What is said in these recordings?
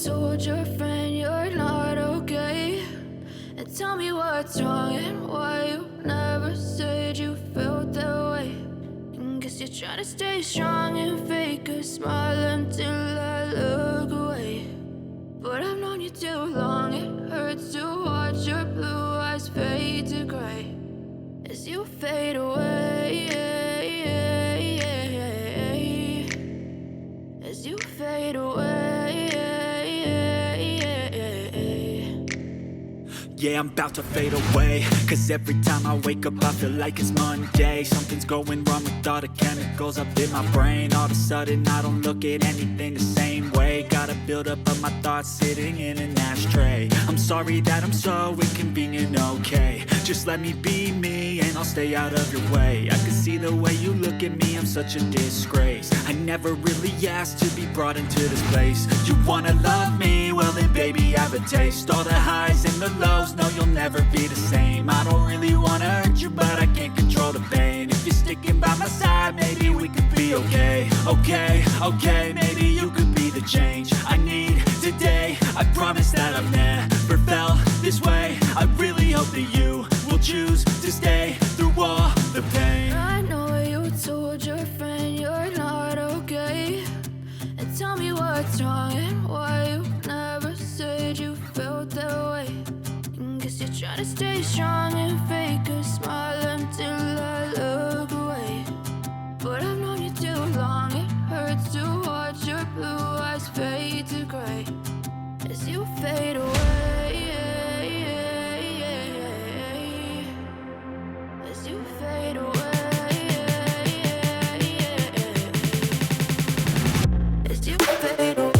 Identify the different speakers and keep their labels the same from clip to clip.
Speaker 1: told your friend you're not okay, and tell me what's wrong and why you never said you felt that way. And guess you're trying to stay strong and fake a smile until I look away. But I've known you too long, it hurts to watch your blue eyes fade to gray as you fade away, as you fade away.
Speaker 2: Yeah, I'm about to fade away, cause every time I wake up I feel like it's Monday. Something's going wrong with all the chemicals up in my brain. All of a sudden I don't look at anything the same way. Got a buildup of my thoughts sitting in an ashtray. I'm sorry that I'm so inconvenient, okay. Just let me be me and I'll stay out of your way. I can see the way you look at me, I'm such a disgrace. I never really asked to be brought into this place. You wanna love me? Well then baby I have a taste. All the highs and the lows, no you'll never be the same. I don't really wanna hurt you but I can't control the pain. If you're sticking by my side maybe we could be okay. Okay, maybe you could be the change I need today. I promise that I've never felt this way. I really hope that you will choose to stay through all the pain.
Speaker 1: I know you told your friend you're not okay, and tell me what's wrong and why you never said you felt that way. And guess you're trying to stay strong and fake a smile until I look away. But I've known you too long, it hurts to watch your blue eyes fade to gray as you fade away, as you fade away, as you fade away.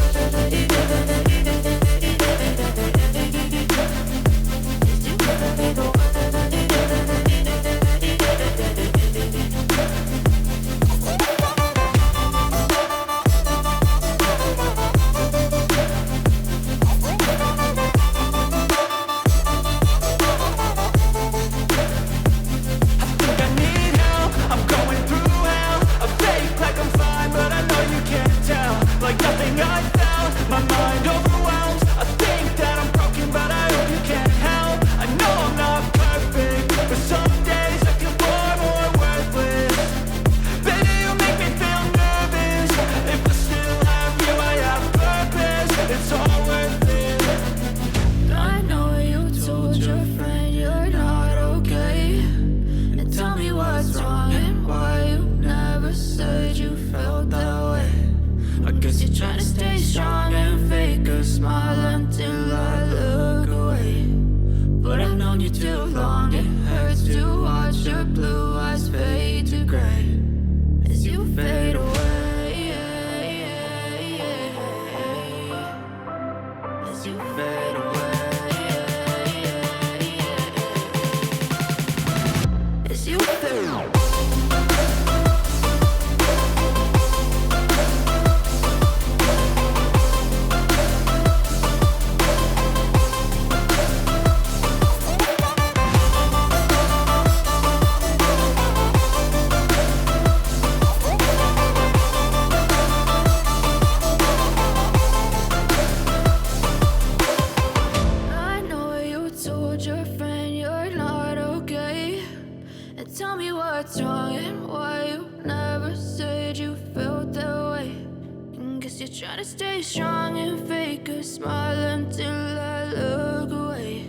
Speaker 1: Try to stay strong and fake a smile until I look away.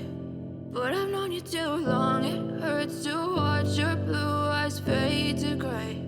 Speaker 1: But I've known you too long, it hurts to watch your blue eyes fade to gray.